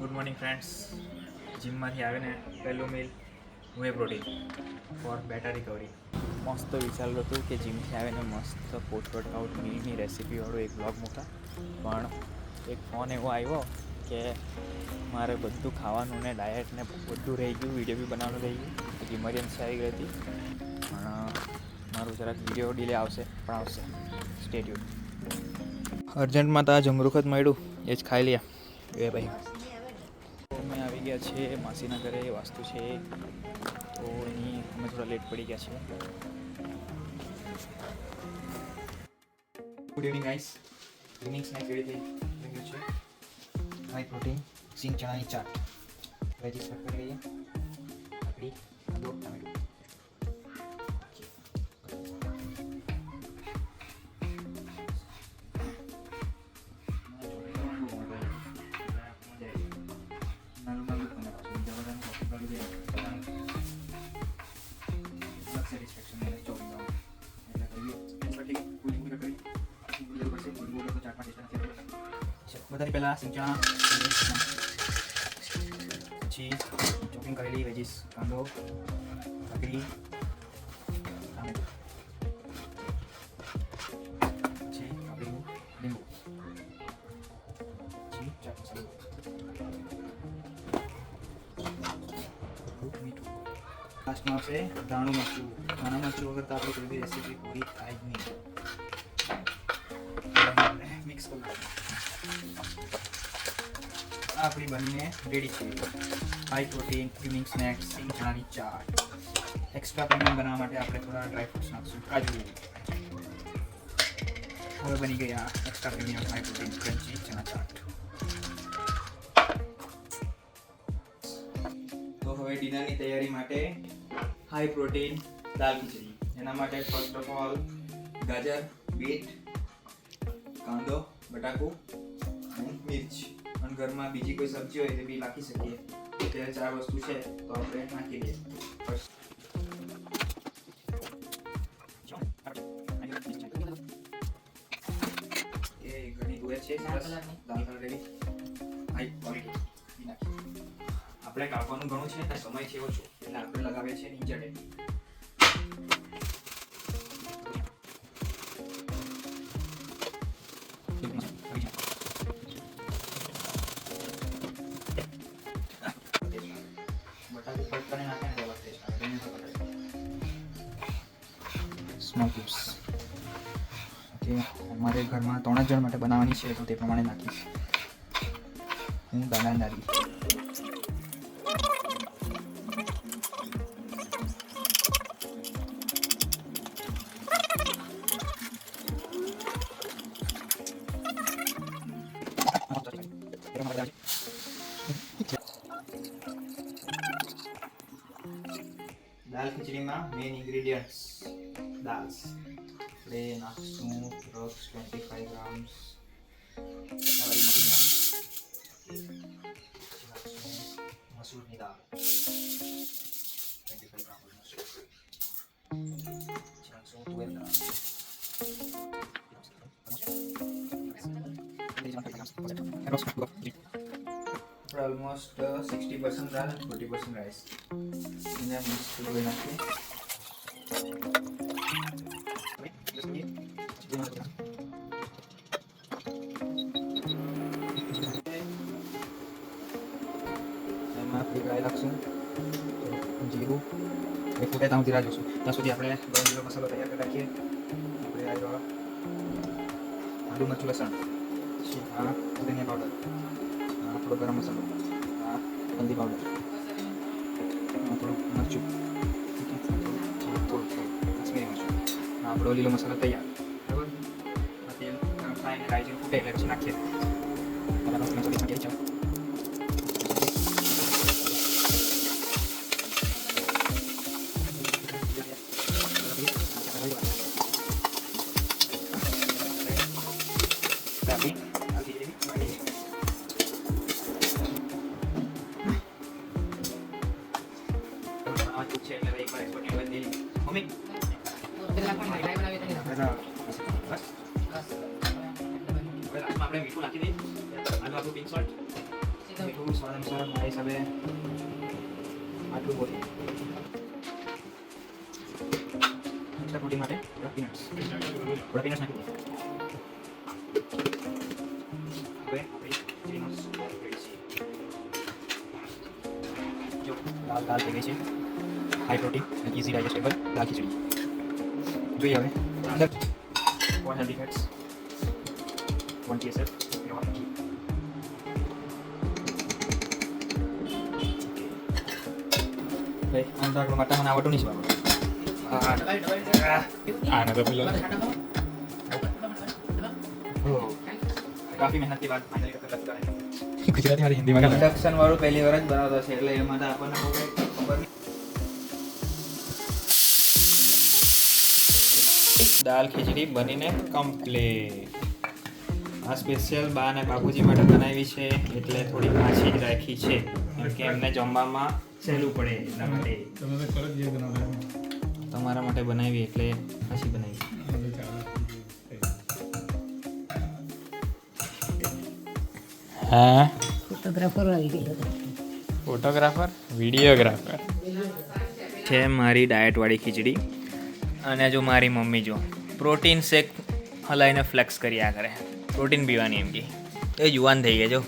Good morning friends. જીમમાંથી આવીને પહેલું meal whey protein for better recovery. મસ્ત વિચારેલું હતું કે જીમથી આવીને મસ્ત પોસ્ટ વર્કઆઉટ મીલની રેસીપીવાળું એક બ્લોગ મૂકા, પણ એક ફોન એવો આવ્યો કે મારે બધું ખાવાનું ને ડાયટ ને બધું રહી ગયું, વિડીયો બી બનાવવાનું રહી ગયું. એક ઇમરજન્સી આવી ગઈ હતી, પણ મારું જરાક વિડીયો ડિલે આવશે, પણ આવશે. Stay tune. અર્જન્ટમાં તો આ જમરૂખ જ મળ્યું, એ જ ખાઈ લ્યા એ ભાઈ. અમે આવી ગયા છે માસીના ઘરે, વાસ્તુ છે તો એની અમે થોડા લેટ પડી ગયા છે. Good evening guys. Evening snack ready થઈ ગયું છે. હાઈ પ્રોટીન સિંગ ચણાની ચાટ, વેજીસ કટ કરી લઈએ. કાકડી, આદુ, ટામેટું. બધાથી પહેલાં સિંચણા, પછી ચોપિંગ કરેલી વેજીસ, કાંદો, કાકડી, ટામેટું, પછી કાકડી, લીંબુ, પછી ચાટ મસાલો, મીઠું. લાસ્ટમાં આવશે ધાણું મરચું. ધાણા મરચું વગર તો આપણે કોઈ બી રેસીપી પૂરી થાય જ નહીં. મિક્સ કરી આપણી બંને રેડી છે. હાઈ પ્રોટીન ઇવનિંગ સ્નેક્સ સિંગ ચણાની ચાટ. એક્સ્ટ્રા પ્રીમિયમ બનાવવા માટે આપણે થોડા ડ્રાયફ્રૂટ્સ નાખશું, કાજુ. હવે બની ગયા extra premium high protein crunchy ચણા ચાટ. તો હવે ડિનરની તૈયારી માટે હાઈ પ્રોટીન દાલ ખીચડી. એના માટે ફર્સ્ટ ઓફ ઓલ ગાજર, બીટ, કાંદો, બટાકું અને મિર્ચ. અને ઘરમાં બીજી કોઈ સબ્જી હોય તો બી નાખી શકીએ. અત્યારે 4 વસ્તુ છે તો આપણે નાખી દઈએ. એ ઘણી દૂર છે, સરસ દાલ કલર રેડી, હાઈ ક્વોલિટી નાખી. આપણે કાપવાનું ઘણું છે, સમય છે ઓછો, એટલે આપણે લગાવીએ છીએ નીચે. Small cubes. ઓકે, અમારે ઘરમાં 3 જણ માટે બનાવવાની છે તો તે પ્રમાણે નાખીશ. હું દાદા અને દાદી. દાલ ખીચડીમાં મેઇન ઇન્ગ્રેડિયન્ટ્સ દાળ. આપણે નાખશું રસ 25 ગ્રામ્સ, મસૂરની દાળ 25 ગ્રામ, નાખશું તુવેર દાળ, ઓલમોસ્ટ 60% દાળ 40% રાઈસ. એને મિક્સ કરી નાખીએ. એમાં આપણે રાઈ નાખશું, જીરું એ ફૂટે ત્યાં સુધી રાહ જોઈશું. ત્યાં સુધી આપણે ગરમ જીરો મસાલો તૈયાર કરી રાખીએ. આપણે આવ્યો આદુ મરચું લસણ, આ ધનિયા પાવડર, આપણો ગરમ મસાલો, આ હલ્દી પાવડર, થોડું મરચું, થોડું કાશ્મીરી મરચું, આપણો લીલો મસાલો તૈયાર. બરાબર. તેલ ગરમ થાય ને રાઈ ફૂટે એટલે પછી નાખીએ. આપણે મીઠું નાખી દઈએ. આનું આપણું પિંક સોલ્ટ મીઠું સ્વાદ અનુસાર મારા હિસાબે આટલું બોલી એક્સ્ટ્રા પ્રોટીન માટે થોડા પીનટ્સ નાખી હવે ચીનો સ્ટોક કરી છે જો દાલ થઈ ગઈ છે હાઈ પ્રોટીન અને ઇઝી ડાયજેસ્ટેબલ દાલ ખીચડી જોઈએ હવે અંદર ફોર હેલ્ધી ફેટ્સ 1 TSF અંદર આપણું મટા મને આવડતું નહીં છે કાફી મહેનત કે બાદ ફાઇનલી ગુજરાતી વાળી હિન્દીમાં ઇન્ડક્શન વાળું પહેલી વાર જ બનાવતો છે એટલે એમાં તો આપણને બહુ કંઈ ખબર નહીં. દાલ ખીચડી બનીને કમ્પ્લીટ. આ સ્પેશિયલ બા અને બાપુજી માટે બનાવી છે એટલે થોડી પાછી જ રાખી છે કેમ કે એમને જમવામાં સહેલું પડે એટલા માટે. તમારા માટે બનાવી એટલે પાછી બનાવી. હા ફોટોગ્રાફર આવી ગયો. ફોટોગ્રાફર વિડીયોગ્રાફર છે. મારી ડાયટવાળી ખીચડી અને જો મારી મમ્મી જો પ્રોટીન શેક હલાઈને ફ્લેક્સ કર્યા કરે પ્રોટીન પીવાની એમ કે એ જુવાન થઈ ગયા જો.